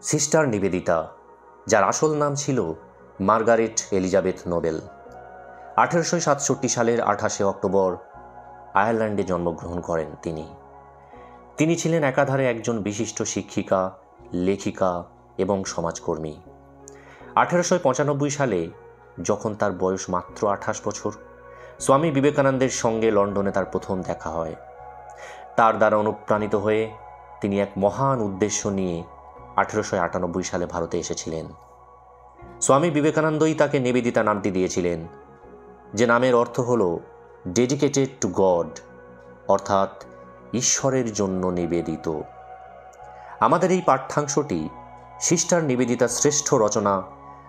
Sister Nivedita, যার আসল নাম ছিল মার্গারেট এলিজাবেথ নোবেল। 1867 সালের 28 অক্টোবর আয়ারল্যান্ডে জন্মগ্রহণ করেন তিনি ছিলেন একাধারে একজন বিশিষ্ট শিক্ষিকা, লেখিকা এবং সমাজকর্মী। 1895 সালে যখন তার বয়স মাত্র 28 বছর, স্বামী বিবেকানন্দের সঙ্গে লন্ডনে তার প্রথম দেখা হয়। তার দ্বারা অনুপ্রাণিত হয়ে তিনি এক মহান উদ্দেশ্য নিয়ে 1898 সালে ভারতে এসেছিলেন। স্বামী বিবেকানন্দই তাকে নিবেদিতা নামটি দিয়েছিলেন, যে নামের অর্থ হল ডেডিকেটেড টু গড, অর্থাৎ ঈশ্বরের জন্য নিবেদিত। আমাদের এই পাঠ্যাংশটি সিস্টার নিবেদিতার শ্রেষ্ঠ রচনা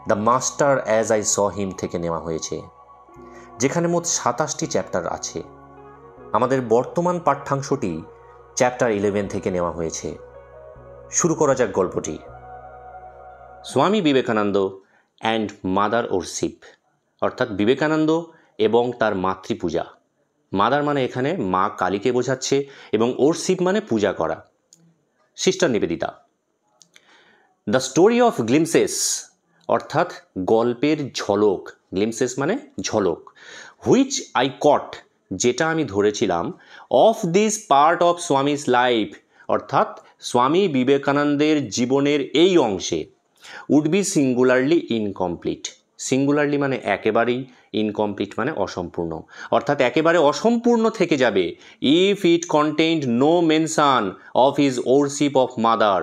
the master as I saw him থেকে নেওয়া হয়েছে, যেখানে মোট 27টি চ্যাপ্টার আছে। আমাদের বর্তমান পাঠ্যাংশটি চ্যাপ্টার 11 থেকে নেওয়া হয়েছে। শুরু করা যাক গল্পটি। Swami Vivekananda and mother worship, অর্থাৎ বিবেকানন্দ এবং তার মাতৃপূজা। মাদার মানে এখানে মা কালীকে বোঝাচ্ছে এবং ওরশিপ মানে পূজা করা। Sister Nivedita. The story of glimpses, অর্থাৎ গল্পের ঝলক। গ্লিমসেস মানে ঝলক। হুইচ আই কট, যেটা আমি ধরেছিলাম। Of this part of Swami's life, অর্থাৎ স্বামী বিবেকানন্দের জীবনের এই অংশে। Would be singularly incomplete. Singularly মানে একেবারেই, ইনকমপ্লিট মানে অসম্পূর্ণ, অর্থাৎ একেবারে অসম্পূর্ণ থেকে যাবে। If it contained no mention of his worship of mother,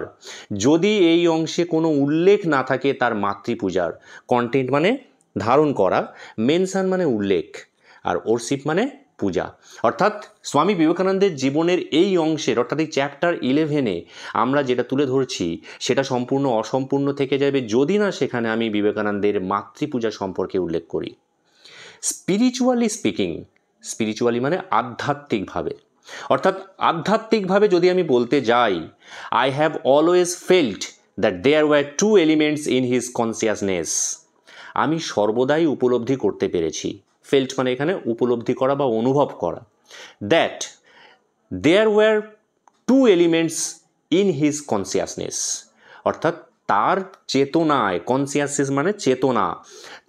যদি এই অংশে কোনো উল্লেখ না থাকে তার মাতৃপূজার। কন্টেন্ট মানে ধারণ করা, মেনশন মানে উল্লেখ, আর ওরশিপ মানে পূজা। অর্থাৎ স্বামী বিবেকানন্দের জীবনের এই অংশের, অর্থাৎ এই চ্যাপ্টার 11-এ আমরা যেটা তুলে ধরছি সেটা সম্পূর্ণ অসম্পূর্ণ থেকে যাবে যদি না সেখানে আমি বিবেকানন্দের মাতৃপূজা সম্পর্কে উল্লেখ করি। স্পিরিচুয়ালি স্পিকিং, স্পিরিচুয়ালি মানে আধ্যাত্মিকভাবে, অর্থাৎ আধ্যাত্মিকভাবে যদি আমি বলতে যাই, I have always felt that there were two elements in his consciousness. আমি সর্বদাই উপলব্ধি করতে পেরেছি। ফেল্ট মানে এখানে উপলব্ধি করা বা অনুভব করা। That there were two elements in his consciousness, অর্থাৎ তার চেতনায়, কনসিয়াসনেস মানে চেতনা,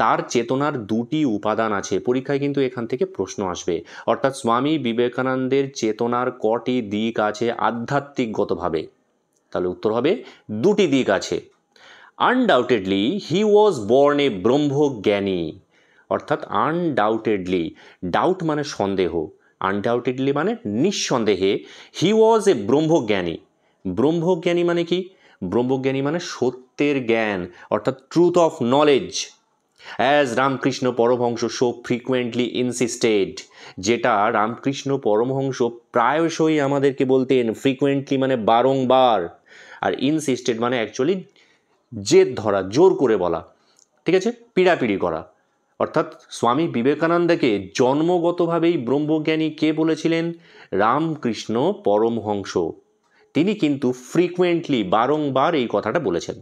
তার চেতনার দুটি উপাদান আছে। পরীক্ষায় কিন্তু এখান থেকে প্রশ্ন আসবে। অর্থাৎ স্বামী বিবেকানন্দের চেতনার কটি দিক আছে আধ্যাত্মিকগতভাবে? তাহলে উত্তর হবে দুটি দিক আছে। আনডাউটেডলি হি ওয়াজ বর্ন এ ব্রহ্মজ্ঞানী, অর্থাৎ আনডাউটেডলি, ডাউট মানে সন্দেহ, আনডাউটেডলি মানে নিঃসন্দেহে, হি ওয়াজ এ ব্রহ্মজ্ঞানী। ব্রহ্মজ্ঞানী মানে কি? ব্রহ্মজ্ঞানী মানে সত্যের জ্ঞান, অর্থাৎ truth of knowledge. As Ramakrishna Paramahamsa so frequently insisted, যেটা রামকৃষ্ণ পরমহংস প্রায়শই আমাদেরকে বলতেন। ফ্রিকুয়েন্টলি মানে বারংবার, আর ইনসিস্টেড মানে অ্যাকচুয়ালি জেদ ধরা, জোর করে বলা, ঠিক আছে, পিড়াপিড়ি করা। অর্থাৎ স্বামী বিবেকানন্দকে জন্মগতভাবেই ব্রহ্মজ্ঞানী কে বলেছিলেন? রামকৃষ্ণ পরমহংস। তিনি কিন্তু ফ্রিকুয়েন্টলি, বারংবার এই কথাটা বলেছেন।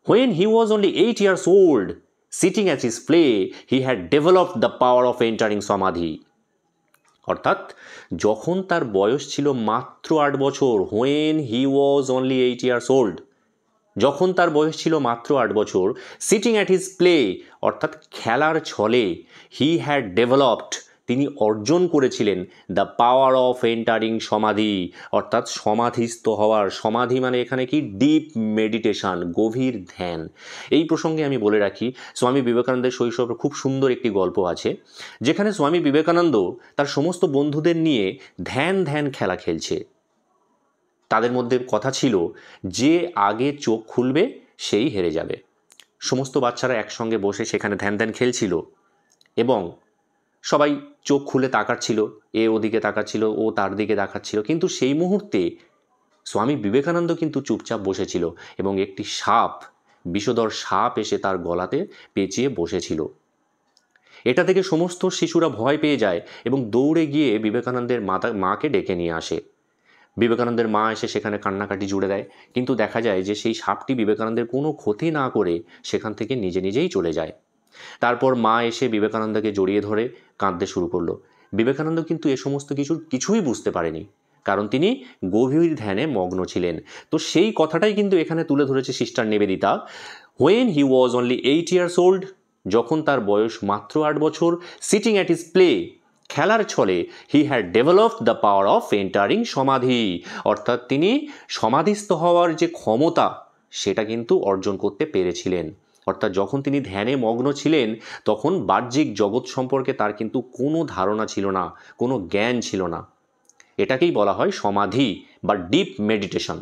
When he was only 8 years old, sitting at his play, he had developed the power of entering samadhi. অর্থাৎ যখন তার বয়স ছিল মাত্র 8 বছর, when he was only 8 years old, যখন তার বয়স ছিল মাত্র 8 বছর, সিটিং অ্যাট হিজ প্লে, অর্থাৎ খেলার ছলে, হি হ্যাড ডেভেলপড, তিনি অর্জন করেছিলেন দ্য পাওয়ার অফ এন্টারিং সমাধি, অর্থাৎ সমাধিস্থ হওয়ার। সমাধি মানে এখানে কি? ডিপ মেডিটেশন, গভীর ধ্যান। এই প্রসঙ্গে আমি বলে রাখি, স্বামী বিবেকানন্দের শৈশবের খুব সুন্দর একটি গল্প আছে, যেখানে স্বামী বিবেকানন্দ তার সমস্ত বন্ধুদের নিয়ে ধ্যান খেলা খেলছে। তাদের মধ্যে কথা ছিল যে আগে চোখ খুলবে সেই হেরে যাবে। সমস্ত বাচ্চারা একসঙ্গে বসে সেখানে ধ্যান খেলছিল এবং সবাই চোখ খুলে তাকাচ্ছিল, এ ওদিকে তাকাচ্ছিল, ও তার দিকে তাকাচ্ছিল। কিন্তু সেই মুহূর্তে স্বামী বিবেকানন্দ কিন্তু চুপচাপ বসেছিল এবং একটি সাপ, বিষধর সাপ এসে তার গলাতে পেঁচিয়ে বসেছিল। এটা থেকে সমস্ত শিশুরা ভয় পেয়ে যায় এবং দৌড়ে গিয়ে বিবেকানন্দের মাকে ডেকে নিয়ে আসে। বিবেকানন্দের মা এসে সেখানে কান্নাকাটি জুড়ে দেয়, কিন্তু দেখা যায় যে সেই সাপটি বিবেকানন্দের কোনো ক্ষতি না করে সেখান থেকে নিজেই চলে যায়। তারপর মা এসে বিবেকানন্দকে জড়িয়ে ধরে কাঁদতে শুরু করলো। বিবেকানন্দ কিন্তু এ সমস্ত কিছুই বুঝতে পারেনি। কারণ তিনি গভীর ধ্যানে মগ্ন ছিলেন। তো সেই কথাটাই কিন্তু এখানে তুলে ধরেছে sister Nivedita. When he was only 8 years old, যখন তার বয়স মাত্র 8 বছর, সিটিং অ্যাট হিজ প্লে, খেলার ছলে, he had developed the power of entering সমাধি, অর্থাৎ তিনি সমাধিস্থ হওয়ার যে ক্ষমতা সেটা কিন্তু অর্জন করতে পেরেছিলেন। অর্থাৎ যখন তিনি ধ্যানে মগ্ন ছিলেন তখন বাহ্যিক জগৎ সম্পর্কে তার কিন্তু কোনো ধারণা ছিল না, কোনো জ্ঞান ছিল না। এটাকেই বলা হয় সমাধি বা deep meditation.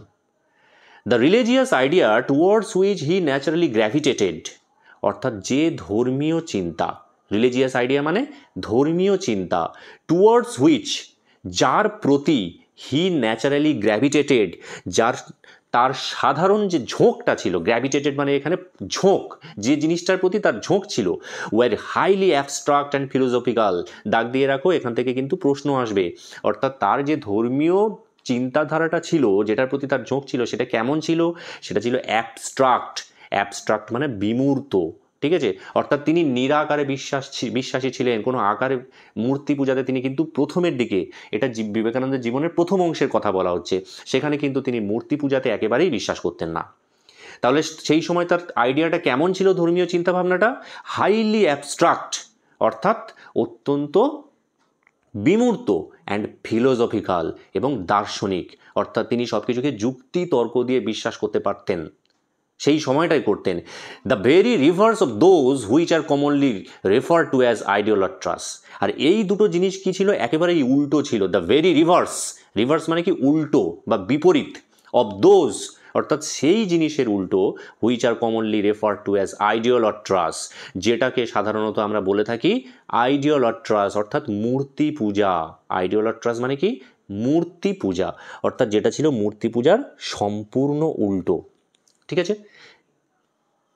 The religious idea towards which he naturally gravitated, অর্থাৎ যে ধর্মীয় চিন্তা, রিলিজিয়াস আইডিয়া মানে ধর্মীয় চিন্তা, টুয়ার্ডস হুইচ যার প্রতি হি ন্যাচারালি গ্র্যাভিটেটেড, তার সাধারণ যে ঝোঁকটা ছিল, গ্র্যাভিটেটেড মানে এখানে ঝোঁক, যে জিনিসটার প্রতি তার ঝোঁক ছিল, were highly abstract and philosophical, দাগ দিয়ে রাখো, এখান থেকে কিন্তু প্রশ্ন আসবে। অর্থাৎ তার যে ধর্মীয় চিন্তাধারাটা ছিল, যেটার প্রতি তার ঝোঁক ছিল, সেটা কেমন ছিল? সেটা ছিল অ্যাবস্ট্রাক্ট মানে বিমূর্ত, ঠিক আছে? অর্থাৎ তিনি নিরাকারে বিশ্বাসী ছিলেন, কোনো আকারে মূর্তি পূজাতে তিনি কিন্তু প্রথমের দিকে, এটা বিবেকানন্দের জীবনের প্রথম অংশের কথা বলা হচ্ছে, সেখানে কিন্তু তিনি মূর্তি পূজাতে একেবারেই বিশ্বাস করতেন না। তাহলে সেই সময় তার আইডিয়াটা কেমন ছিল? ধর্মীয় চিন্তাভাবনাটা হাইলি অ্যাবস্ট্রাক্ট, অর্থাৎ অত্যন্ত বিমূর্ত, অ্যান্ড ফিলোসফিক্যাল এবং দার্শনিক, অর্থাৎ তিনি সব কিছুকে যুক্তি তর্ক দিয়ে বিশ্বাস করতে পারতেন, সেই সময়টাই করতেন। The very reverse of those which are commonly refer to as idolatrous. আর এই দুটো জিনিস কি ছিল? একেবারেই উল্টো ছিল। দ্য ভেরি রিভার্স মানে কি? উল্টো বা বিপরীত। অফ দোজ অর্থাৎ সেই জিনিসের উল্টো, which are commonly refer to as idolatrous, যেটাকে সাধারণত আমরা বলে থাকি আইডিওলাট্রাস, অর্থাৎ মূর্তি পূজা। আইডিওলাট্রাস মানে কি? মূর্তি পূজা, অর্থাৎ যেটা ছিল মূর্তি পূজার সম্পূর্ণ উল্টো, ঠিক আছে?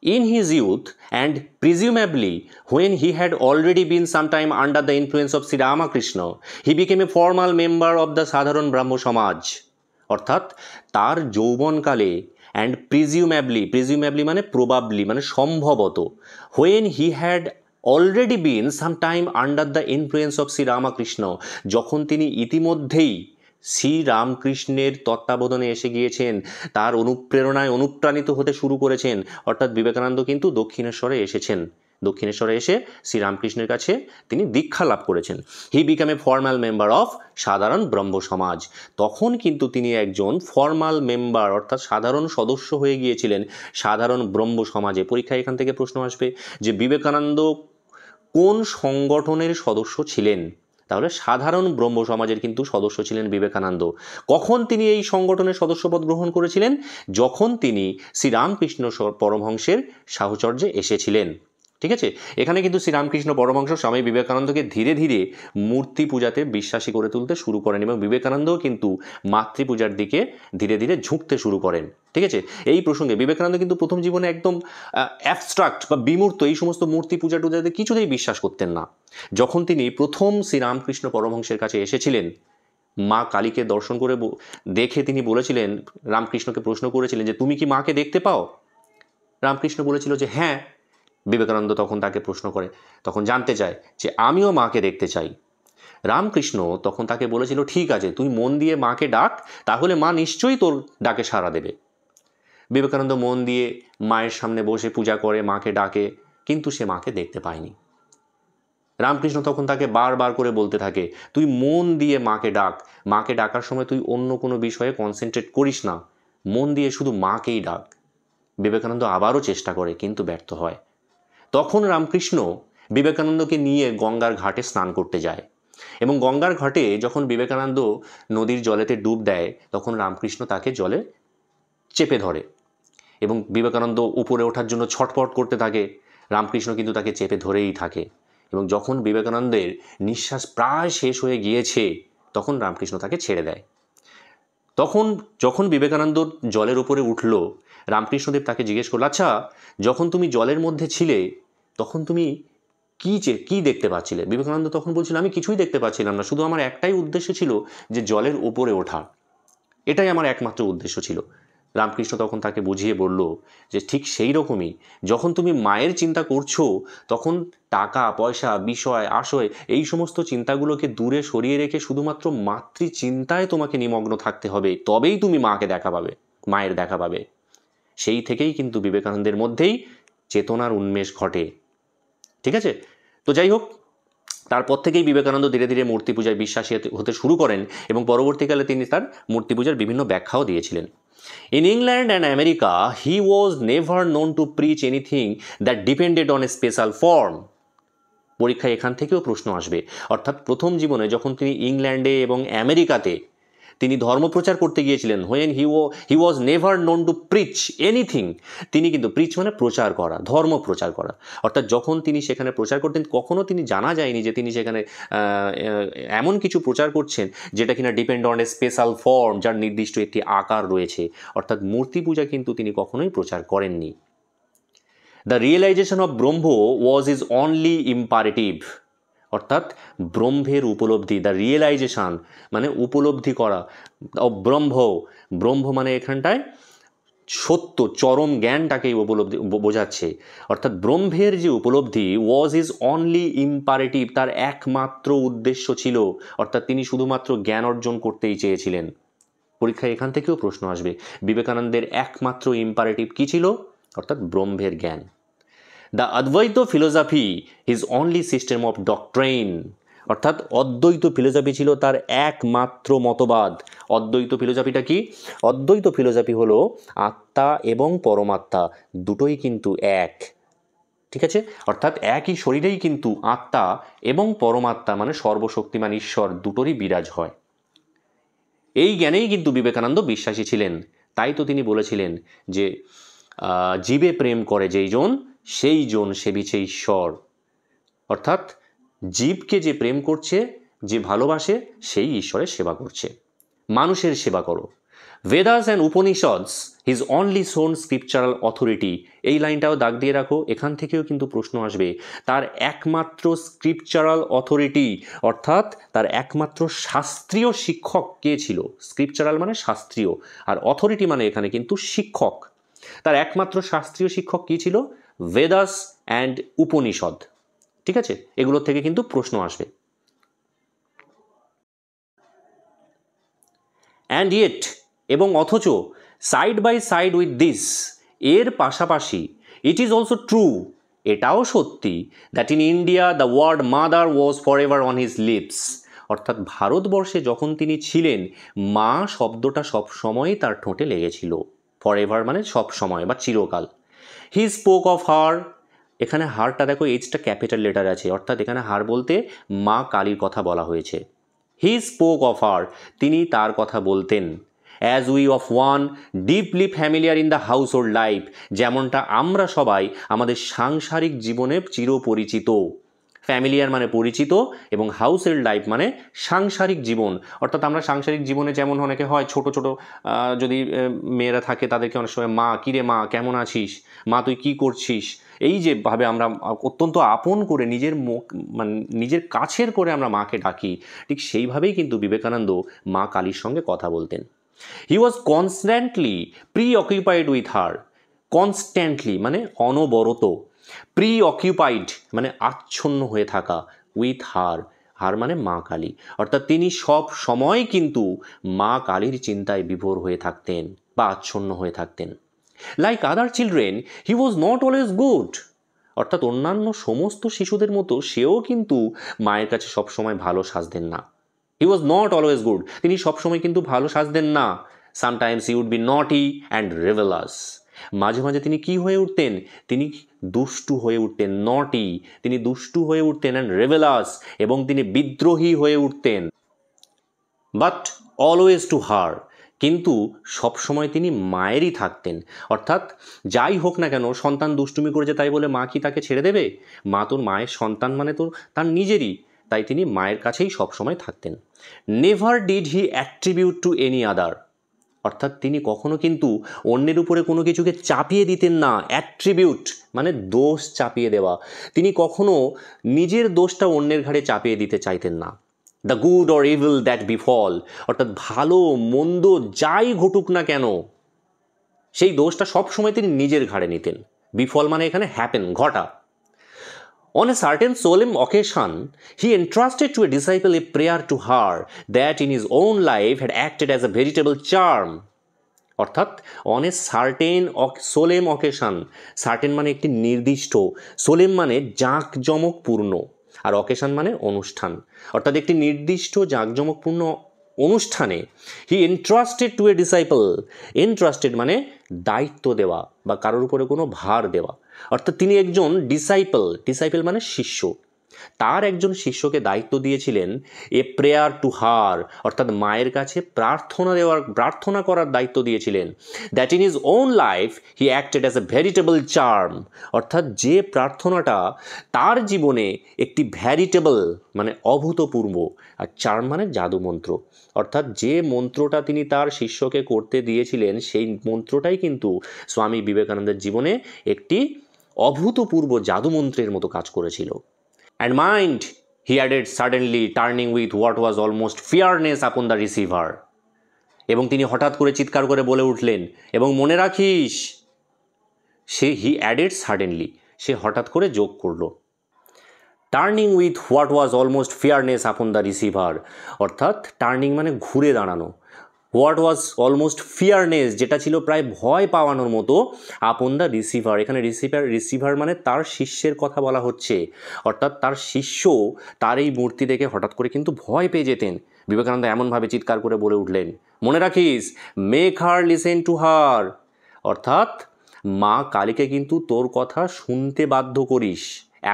In his youth, and presumably when he had already been sometime under the influence of Sri Ramakrishna, he became a formal member of the Sadharan Brahmo Samaj. অর্থাৎ তার যৌবনকালে, অ্যান্ড প্রিজিউমেবলি মানে প্রবাবলি মানে সম্ভবত, when he had already been sometime under the influence of Sri Ramakrishna, যখন তিনি ইতিমধ্যেই শ্রী রামকৃষ্ণের তত্ত্বাবধানে এসে গিয়েছেন, তার অনুপ্রেরণায় অনুপ্রাণিত হতে শুরু করেছেন। অর্থাৎ বিবেকানন্দ কিন্তু দক্ষিণেশ্বরে এসেছেন, দক্ষিণেশ্বরে এসে শ্রীরামকৃষ্ণের কাছে তিনি দীক্ষা লাভ করেছেন। He became a formal member of Sadharan Brahmo সমাজ, তখন কিন্তু তিনি একজন ফর্মাল মেম্বার অর্থাৎ সাধারণ সদস্য হয়ে গিয়েছিলেন সাধারণ ব্রহ্ম সমাজে। পরীক্ষায় এখান থেকে প্রশ্ন আসবে যে বিবেকানন্দ কোন সংগঠনের সদস্য ছিলেন? তাহলে সাধারণ ব্রহ্ম সমাজের কিন্তু সদস্য ছিলেন বিবেকানন্দ। কখন তিনি এই সংগঠনের সদস্যপদ গ্রহণ করেছিলেন? যখন তিনি শ্রীরামকৃষ্ণ পরমহংসের সাহচর্যে এসেছিলেন, ঠিক আছে? এখানে কিন্তু শ্রীরামকৃষ্ণ পরমহংস স্বামী বিবেকানন্দকে ধীরে ধীরে মূর্তি পূজাতে বিশ্বাসী করে তুলতে শুরু করেন এবং বিবেকানন্দও কিন্তু মাতৃপূজার দিকে ধীরে ধীরে ঝুঁকতে শুরু করেন, ঠিক আছে? এই প্রসঙ্গে বিবেকানন্দ কিন্তু প্রথম জীবনে একদম অ্যাবস্ট্রাক্ট বা বিমূর্ত এই সমস্ত মূর্তি পূজা টুজাতে কিছুতেই বিশ্বাস করতেন না। যখন তিনি প্রথম শ্রীরামকৃষ্ণ পরমহংসের কাছে এসেছিলেন, মা কালীকে দর্শন করে দেখে তিনি বলেছিলেন, রামকৃষ্ণকে প্রশ্ন করেছিলেন যে তুমি কি মাকে দেখতে পাও? রামকৃষ্ণ বলেছিল যে হ্যাঁ। বিবেকানন্দ তখন তাকে প্রশ্ন করে, তখন জানতে চায় যে আমিও মাকে দেখতে চাই। রামকৃষ্ণ তখন তাকে বলেছিল ঠিক আছে, তুই মন দিয়ে মাকে ডাক, তাহলে মা নিশ্চয়ই তোর ডাকে সাড়া দেবে। বিবেকানন্দ মন দিয়ে মায়ের সামনে বসে পূজা করে, মাকে ডাকে, কিন্তু সে মাকে দেখতে পায়নি। রামকৃষ্ণ তখন তাকে বারবার করে বলতে থাকে তুই মন দিয়ে মাকে ডাক, মাকে ডাকার সময় তুই অন্য কোনো বিষয়ে কনসেন্ট্রেট করিস না, মন দিয়ে শুধু মাকেই ডাক। বিবেকানন্দ আবারও চেষ্টা করে কিন্তু ব্যর্থ হয়। তখন রামকৃষ্ণ বিবেকানন্দকে নিয়ে গঙ্গার ঘাটে স্নান করতে যায় এবং গঙ্গার ঘাটে যখন বিবেকানন্দ নদীর জলেতে ডুব দেয় তখন রামকৃষ্ণ তাকে জলে চেপে ধরে এবং বিবেকানন্দ উপরে ওঠার জন্য ছটফট করতে থাকে, রামকৃষ্ণ কিন্তু তাকে চেপে ধরেই থাকে এবং যখন বিবেকানন্দের নিঃশ্বাস প্রায় শেষ হয়ে গিয়েছে তখন রামকৃষ্ণ তাকে ছেড়ে দেয়। তখন যখন বিবেকানন্দ জলের উপরে উঠল, রামকৃষ্ণদেব তাকে জিজ্ঞেস করল, আচ্ছা যখন তুমি জলের মধ্যে ছিলে তখন তুমি কি দেখতে পাচ্ছিলে? বিবেকানন্দ তখন বলছিল আমি কিছুই দেখতে পাচ্ছিলাম না, শুধু আমার একটাই উদ্দেশ্য ছিল যে জলের উপরে ওঠা, এটাই আমার একমাত্র উদ্দেশ্য ছিল। রামকৃষ্ণ তখন তাকে বুঝিয়ে বলল যে ঠিক সেই রকমই যখন তুমি মায়ের চিন্তা করছো তখন টাকা পয়সা বিষয় আশয় এই সমস্ত চিন্তাগুলোকে দূরে সরিয়ে রেখে শুধুমাত্র মাতৃচিন্তায় তোমাকে নিমগ্ন থাকতে হবে, তবেই তুমি মাকে দেখা পাবে, মায়ের দেখা পাবে। সেই থেকেই কিন্তু বিবেকানন্দের মধ্যেই চেতনার উন্মেষ ঘটে। ঠিক আছে, তো যাই হোক, তারপর থেকেই বিবেকানন্দ ধীরে ধীরে মূর্তি পূজায় বিশ্বাসী হতে শুরু করেন এবং পরবর্তীকালে তিনি তার মূর্তি পূজার বিভিন্ন ব্যাখ্যাও দিয়েছিলেন। In England and America, he was never known to preach anything that depended on a special form. পরীক্ষায় এখান থেকেও প্রশ্ন আসবে, অর্থাৎ প্রথম জীবনে যখন তিনি ইংল্যান্ডে এবং আমেরিকাতে তিনি ধর্মপ্রচার করতে গিয়েছিলেন, when he was never known to preach anything, তিনি কিন্তু প্রিচ মানে প্রচার করা, ধর্ম প্রচার করা, অর্থাৎ যখন তিনি সেখানে প্রচার করতেন কখনও তিনি জানা যায়নি যে তিনি সেখানে এমন কিছু প্রচার করছেন যেটা কিনা depend on a special form, যার নির্দিষ্ট একটি আকার রয়েছে, অর্থাৎ মূর্তি পূজা কিন্তু তিনি কখনোই প্রচার করেননি। The realisation of Brahma was is only imperative, অর্থাৎ ব্রহ্মের উপলব্ধি, দ্য রিয়েলাইজেশন মানে উপলব্ধি করা, ব্রহ্ম মানে এখানটায় সত্য চরম জ্ঞানটাকেই উপলব্ধি বোঝাচ্ছে, অর্থাৎ ব্রহ্মের যে উপলব্ধি ওয়াজ ইজ অনলি ইম্পারেটিভ, তার একমাত্র উদ্দেশ্য ছিল, অর্থাৎ তিনি শুধুমাত্র জ্ঞান অর্জন করতেই চেয়েছিলেন। পরীক্ষায় এখান থেকেও প্রশ্ন আসবে, বিবেকানন্দের একমাত্র ইম্পারেটিভ কী ছিল, অর্থাৎ ব্রহ্মের জ্ঞান। দ্য অদ্বৈত philosophy is only system of doctrine, অর্থাৎ অদ্বৈত ফিলোসফি ছিল তার একমাত্র মতবাদ। অদ্বৈত ফিলোসফিটা কি? অদ্বৈত ফিলোসফি হলো আত্মা এবং পরমাত্মা দুটোই কিন্তু এক, ঠিক আছে, অর্থাৎ একই শরীরেই কিন্তু আত্মা এবং পরমাত্মা মানে সর্বশক্তিমান ঈশ্বর দুটোরই বিরাজ হয়। এই জ্ঞানেই কিন্তু বিবেকানন্দ বিশ্বাসী ছিলেন, তাই তো তিনি বলেছিলেন যে জীবে প্রেম করে যেই জন সেই জন সেবিছে ঈশ্বর, অর্থাৎ জীবকে যে প্রেম করছে, যে ভালোবাসে, সেই ঈশ্বরের সেবা করছে। মানুষের সেবা করো। Vedas and Upanishads his only sole scriptural authority, এই লাইনটাও দাগ দিয়ে রাখো, এখান থেকেও কিন্তু প্রশ্ন আসবে। তার একমাত্র স্ক্রিপচারাল অথরিটি, অর্থাৎ তার একমাত্র শাস্ত্রীয় শিক্ষক কে ছিল? স্ক্রিপচারাল মানে শাস্ত্রীয়, আর অথরিটি মানে এখানে কিন্তু শিক্ষক। তার একমাত্র শাস্ত্রীয় শিক্ষক কী ছিল? বেদাস অ্যান্ড উপনিষদ, ঠিক আছে, এগুলোর থেকে কিন্তু প্রশ্ন আসবে। অ্যান্ড ইয়েট, এবং অথচ, side by side with this, এর পাশাপাশি, ইট ইজ অলসো ট্রু, এটাও সত্যি, that in India the word mother was for ever on his lips, অর্থাৎ ভারতবর্ষে যখন তিনি ছিলেন মা শব্দটা সব সময়ই তার ঠোঁটে লেগেছিল। ফর এভার মানে সব সময় বা চিরকাল। হি স্পোক অফ হার, এখানে হারটা দেখো এইচটা ক্যাপিটাল লেটার আছে, অর্থাৎ এখানে হার বলতে মা কালীর কথা বলা হয়েছে। হি স্পোক অফ হার, তিনি তার কথা বলতেন। As we of one deeply familiar in the house hold life, যেমনটা আমরা সবাই আমাদের সাংসারিক জীবনে চিরপরিচিত। ফ্যামিলিয়ার মানে পরিচিত এবং হাউস হোল্ড লাইফ মানে সাংসারিক জীবন, অর্থাৎ আমরা সাংসারিক জীবনে যেমন অনেকে হয় ছোট ছোট যদি মেয়েরা থাকে তাদেরকে অনেক সময় মা, কিরে মা কেমন আছিস, মা তুই কী করছিস, এই যে ভাবে আমরা অত্যন্ত আপন করে নিজের মুখ মানে নিজের কাছের করে আমরা মাকে ডাকি, ঠিক সেইভাবেই কিন্তু বিবেকানন্দ মা কালীর সঙ্গে কথা বলতেন। He was constantly preoccupied with her, constantly মানে অনবরত, প্রি অকিউপাইড মানে আচ্ছন্ন হয়ে থাকা, উইথ হার, হার মানে মা কালী, অর্থাৎ তিনি সব সময় কিন্তু মা কালীর চিন্তায় বিভোর হয়ে থাকতেন বা আচ্ছন্ন হয়ে থাকতেন। Like other children he was not always good, অর্থাৎ অন্যান্য সমস্ত শিশুদের মতো সেও কিন্তু মায়ের কাছে সবসময় ভালো সাজতেন না। হি ওয়াজ নট অলওয়েজ গুড, তিনি সবসময় কিন্তু ভালো সাজতেন না। সামটাইমস হি উড বি নটি অ্যান্ড রেভেলাস, মাঝে মাঝে তিনি কি হয়ে উঠতেন? তিনি দুষ্টু হয়ে উঠতেন, নটি, তিনি দুষ্টু হয়ে উঠতেন, অ্যান্ড রেভেলাস, এবং তিনি বিদ্রোহী হয়ে উঠতেন। বাট অলওয়েজ টু হার, কিন্তু সবসময় তিনি মায়েরই থাকতেন, অর্থাৎ যাই হোক না কেন সন্তান দুষ্টুমি করেছে তাই বলে মা কি তাকে ছেড়ে দেবে? মা তোর মায়ের সন্তান মানে তোর তার নিজেরই, তাই তিনি মায়ের কাছেই সবসময় থাকতেন। Never did he attribute to any other, অর্থাৎ তিনি কখনো কিন্তু অন্যের উপরে কোনো কিছুকে চাপিয়ে দিতেন না। অ্যাট্রিবিউট মানে দোষ চাপিয়ে দেওয়া, তিনি কখনো নিজের দোষটা অন্যের ঘাড়ে চাপিয়ে দিতে চাইতেন না। The good or evil that বিফল, অর্থাৎ ভালো মন্দ যাই ঘটুক না কেন, সেই দোষটা সবসময় তিনি নিজের ঘাড়ে নিতেন। বিফল মানে এখানে হ্যাপেন, ঘটা। On a certain solemn occasion, he entrusted to a disciple a prayer to her that in his own life had acted as a veritable charm. অর্থাৎ on a certain সোলেম occasion, certain মানে একটি নির্দিষ্ট, সোলেম মানে জাঁকজমকপূর্ণ, আর occasion মানে অনুষ্ঠান, অর্থাৎ একটি নির্দিষ্ট জাঁকজমকপূর্ণ অনুষ্ঠানে হি এন্ট্রাস্টেড টু এ ডিসাইপল, এন্ট্রাস্টেড মানে দায়িত্ব দেওয়া বা কারোর উপরে কোনো ভার দেওয়া, অর্থাৎ তিনি একজন ডিসাইপল, ডিসাইপল মানে শিষ্য, তার একজন শিষ্যকে দায়িত্ব দিয়েছিলেন এ প্রেয়ার টু হার, অর্থাৎ মায়ের কাছে প্রার্থনা করার দায়িত্ব দিয়েছিলেন। That in his own life he acted as a veritable charm, অর্থাৎ যে প্রার্থনাটা তার জীবনে একটি ভ্যারিটেবল মানে অভূতপূর্ব, আর চার্ম মানে জাদুমন্ত্র, অর্থাৎ যে মন্ত্রটা তিনি তার শিষ্যকে করতে দিয়েছিলেন সেই মন্ত্রটাই কিন্তু স্বামী বিবেকানন্দের জীবনে একটি অভূতপূর্ব জাদুমন্ত্রের মতো কাজ করেছিল। And mind, he added suddenly, turning with what was almost fierceness upon the receiver. এবং তিনি হঠাৎ করে চিৎকার করে বলে উঠলেন, এবং মনে রাখিস, হি অ্যাডেড সাডেনলি, সে হঠাৎ করে যোগ করল, turning with what was almost fierceness upon the receiver, অর্থাৎ টার্নিং মানে ঘুরে দাঁড়ানো, হোয়াট ওয়াজ অলমোস্ট ফিয়ারনেস যেটা ছিল প্রায় ভয় পাওয়ানোর মতো, আপন দ্য রিসিভার, এখানে রিসিভার মানে তার শিষ্যের কথা বলা হচ্ছে, অর্থাৎ তার শিষ্য তার এই মূর্তি দেখে হঠাৎ করে কিন্তু ভয় পেয়ে যেতেন। বিবেকানন্দ এমনভাবে চিৎকার করে বলে উঠলেন, মনে রাখিস, make her listen to her, অর্থাৎ মা কালীকে কিন্তু তোর কথা শুনতে বাধ্য করিস,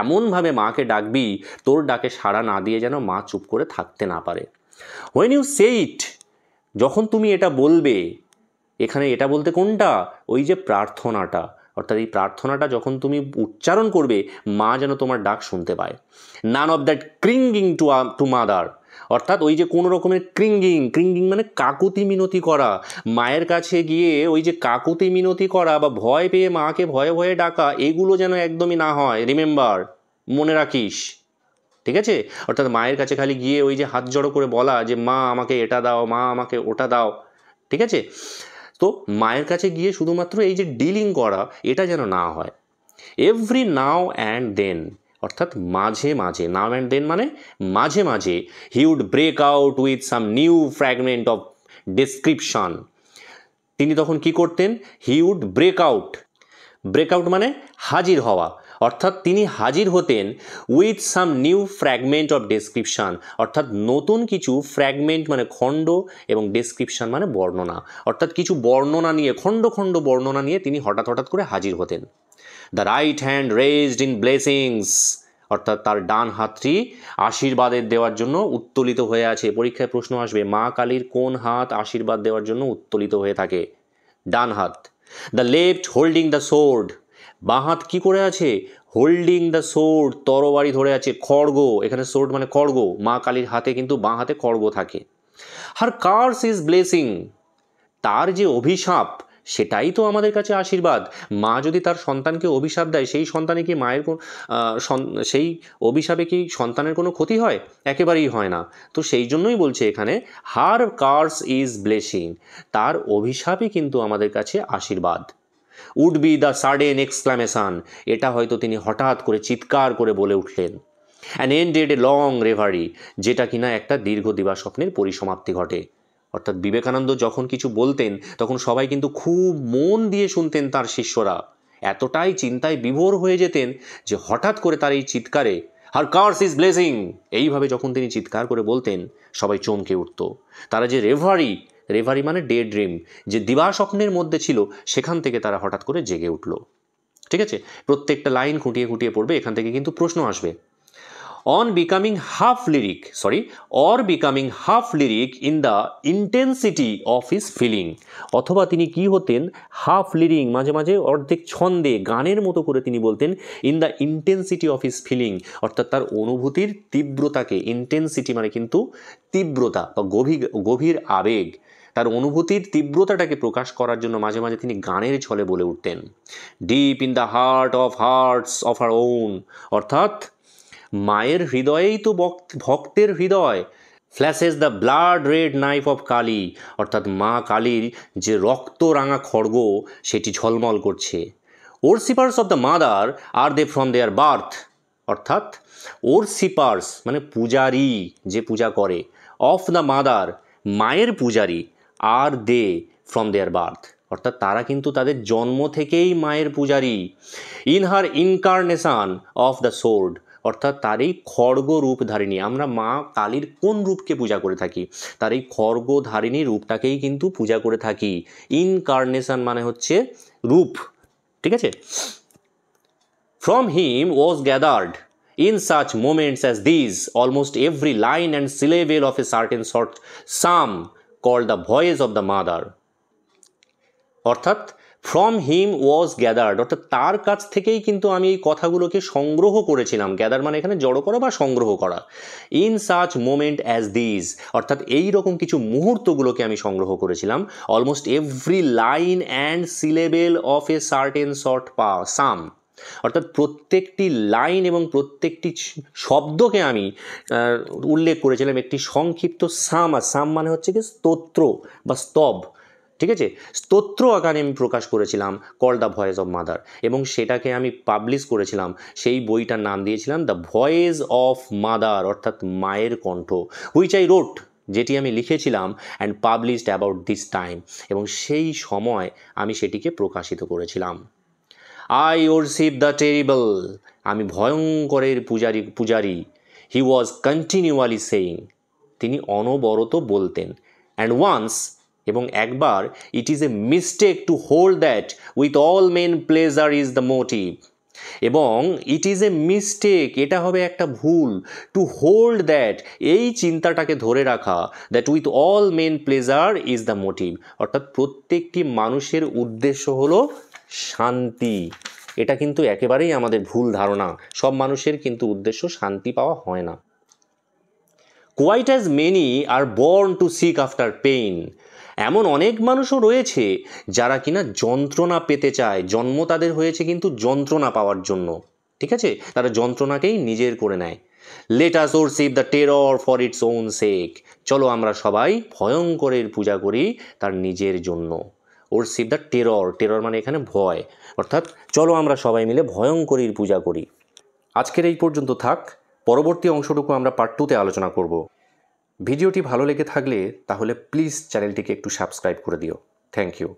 এমনভাবে মাকে ডাকবি তোর ডাকে সাড়া না দিয়ে যেন মা চুপ করে থাকতে না পারে। হোয়েন ইউ সে ইট, যখন তুমি এটা বলবে, এখানে এটা বলতে কোনটা, ওই যে প্রার্থনাটা, অর্থাৎ এই প্রার্থনাটা যখন তুমি উচ্চারণ করবে মা যেন তোমার ডাক শুনতে পায়। None of that cringing to mother, অর্থাৎ ওই যে কোনো রকমের ক্রিঙ্গিং মানে কাকুতি মিনতি করা, মায়ের কাছে গিয়ে ওই যে কাকুতি মিনতি করা বা ভয় পেয়ে মাকে ভয়ে ভয়ে ডাকা, এগুলো যেন একদমই না হয়। রিমেম্বার, মনে রাখিস, ঠিক আছে? অর্থাৎ মায়ের কাছে খালি গিয়ে ওই যে হাত জড়ো করে বলা যে মা আমাকে এটা দাও, মা আমাকে ওটা দাও, ঠিক আছে? তো মায়ের কাছে গিয়ে শুধুমাত্র এই যে ডিলিং করা, এটা যেন না হয়। এভরি নাও অ্যান্ড দেন, অর্থাৎ মাঝে মাঝে, নাও অ্যান্ড দেন মানে মাঝে মাঝে, he would break out with some new fragment of description, তিনি তখন কি করতেন, হি উড ব্রেক আউট মানে হাজির হওয়া, অর্থাৎ তিনি হাজির হতেন with some new fragment of description, অর্থাৎ নতুন কিছু ফ্র্যাগমেন্ট মানে খণ্ড এবং ডেসক্রিপশান মানে বর্ণনা, অর্থাৎ কিছু বর্ণনা নিয়ে, খণ্ড খণ্ড বর্ণনা নিয়ে তিনি হঠাৎ করে হাজির হতেন। The right hand raised in blessings, অর্থাৎ তার ডান হাতটি আশীর্বাদের দেওয়ার জন্য উত্তোলিত হয়ে আছে। পরীক্ষায় প্রশ্ন আসবে, মা কালীর কোন হাত আশীর্বাদ দেওয়ার জন্য উত্তোলিত হয়ে থাকে? ডান হাত। The left holding the sword, বাঁ হাত কী করে আছে? হোল্ডিং দ্য সোর্ড, তরবারি ধরে আছে, খড়গ, এখানে সোর্ড মানে খড়গ, মা কালীর হাতে কিন্তু বাঁ হাতে খড়গ থাকে। হার কার্স ইজ ব্লেসিং, তার যে অভিশাপ সেটাই তো আমাদের কাছে আশীর্বাদ। মা যদি তার সন্তানকে অভিশাপ দেয়, সেই সন্তানে কি মায়ের সেই অভিশাপে কি সন্তানের কোনো ক্ষতি হয়? একেবারেই হয় না। তো সেই জন্যই বলছে এখানে হার কার্স ইজ ব্লেসিং, তার অভিশাপই কিন্তু আমাদের কাছে আশীর্বাদ। Would be the sudden exclamation, এটা হয়তো তিনি হঠাৎ করে চিৎকার করে বলে উঠলেন। And ended a long reverie, যেটা কিনা একটা দীর্ঘ দিবাস্বপ্নের পরিসমাপ্তি ঘটে। অর্থাৎ বিবেকানন্দ যখন কিছু বলতেন তখন সবাই কিন্তু খুব মন দিয়ে শুনতেন, তার শিষ্যরা এতটাই চিন্তায় বিভোর হয়ে যেতেন যে হঠাৎ করে তার এই চিৎকারে, হার কার্স ইজ ব্লেসিং, এইভাবে যখন তিনি চিৎকার করে বলতেন সবাই চমকে উঠত। তারা যে রেভারি মানে ডে ড্রিম, যে দিবাস্বপ্নের মধ্যে ছিল, সেখান থেকে তারা হঠাৎ করে জেগে উঠল। ঠিক আছে, প্রত্যেকটা লাইন খুঁটিয়ে খুঁটিয়ে পড়বে, এখান থেকে কিন্তু প্রশ্ন আসবে। or becoming half lyric in the intensity of his feeling, অথবা তিনি কি হতেন, হাফ লিরিং মাঝে মাঝে অর্ধেক ছন্দে গানের মতো করে তিনি বলতেন, in the intensity of his feeling, অর্থাৎ তার অনুভূতির তীব্রতাকে, ইন্টেন্সিটি মানে কিন্তু তীব্রতা বা গভীর আবেগ, তার অনুভূতির তীব্রতাটাকে প্রকাশ করার জন্য মাঝে মাঝে তিনি গানের ছলে বলে উঠতেন, deep in the heart of hearts of our own, অর্থাৎ মায়ের হৃদয়েই তো ভক্তের হৃদয়, flashes the blood red knife of Kali, অর্থাৎ মা কালীর যে রক্ত রাঙা খড়গ সেটি ঝলমল করছে। Worshippers of the mother are they from their birth, অর্থাৎ ওরসিপার্স মানে পূজারী, যে পূজা করে, অফ দ্য মাদার মায়ের পূজারী, আর দে ফ্রম দেয়ার বার্থ, অর্থাৎ তারা কিন্তু তাদের জন্ম থেকেই মায়ের পূজারী। In her incarnation of the sword, অর্থাৎ তার এই খড়গ রূপধারিণী, আমরা মা কালীর কোন রূপকে পূজা করে থাকি, তার এই খড়গধারিণী রূপটাকেই কিন্তু পূজা করে থাকি। ইনকার্নেশন মানে হচ্ছে রূপ, ঠিক আছে। From him was gathered in such moments as these almost every line and syllable of a certain sort psalm called the voice of the mother, অর্থাৎ ফ্রম হিম ওয়াজ গ্যাদার্ড, অর্থাৎ তার কাছ থেকেই কিন্তু আমি এই কথাগুলোকে সংগ্রহ করেছিলাম। গ্যাদার মানে এখানে জড়ো করা বা সংগ্রহ করা। In such moment as these, অর্থাৎ এই রকম কিছু মুহূর্তগুলোকে আমি সংগ্রহ করেছিলাম। Almost every line and syllable of a certain sort some, অর্থাৎ প্রত্যেকটি লাইন এবং প্রত্যেকটি শব্দকে আমি উল্লেখ করেছিলাম একটি সংক্ষিপ্ত সাম। আর সাম মানে হচ্ছে কি স্তোত্র বা স্তব, ঠিক আছে, স্তোত্র আকারে আমি প্রকাশ করেছিলাম call the voice of mother, এবং সেটাকে আমি পাবলিশ করেছিলাম। সেই বইটার নাম দিয়েছিলাম দ্য ভয়েস অফ মাদার, অর্থাৎ মায়ের কণ্ঠ, হুইচ আই রোট, যেটি আমি লিখেছিলাম, and published about this time, এবং সেই সময় আমি সেটিকে প্রকাশিত করেছিলাম। আই ওরশিপ দ্য টেরিবল, আমি ভয়ঙ্করের পূজারী। হি ওয়াজ কন্টিনিউয়ালি সেইং, তিনি অনবরত বলতেন। অ্যান্ড ওয়ান্স, এবং একবার, it is a mistake to hold that with all men pleasure is the motive, এবং ইট ইজ এ মিস্টেক, এটা হবে একটা ভুল, টু হোল্ড দ্যাট, এই চিন্তাটাকে ধরে রাখা, that with all men pleasure is the motive, অর্থাৎ প্রত্যেকটি মানুষের উদ্দেশ্য হলো শান্তি। এটা কিন্তু একেবারেই আমাদের ভুল ধারণা, সব মানুষের কিন্তু উদ্দেশ্য শান্তি পাওয়া হয় না। Quite as many are born to seek after pain, এমন অনেক মানুষও রয়েছে যারা কিনা যন্ত্রণা পেতে চায়, জন্ম তাদের হয়েছে কিন্তু যন্ত্রণা পাওয়ার জন্য, ঠিক আছে, তারা যন্ত্রণাকেই নিজের করে নেয়। Let us worship the terror for its own sake, চলো আমরা সবাই ভয়ঙ্করের পূজা করি তার নিজের জন্য। ওরশিপ দ্য টেরর, টেরর মানে এখানে ভয়, অর্থাৎ চলো আমরা সবাই মিলে ভয়ঙ্করীর পূজা করি। আজকের এই পর্যন্ত থাক, পরবর্তী অংশটুকু আমরা পার্ট 2-তে আলোচনা করব। ভিডিওটি ভালো লেগে থাকলে তাহলে প্লিজ চ্যানেলটিকে একটু সাবস্ক্রাইব করে দিও। Thank you.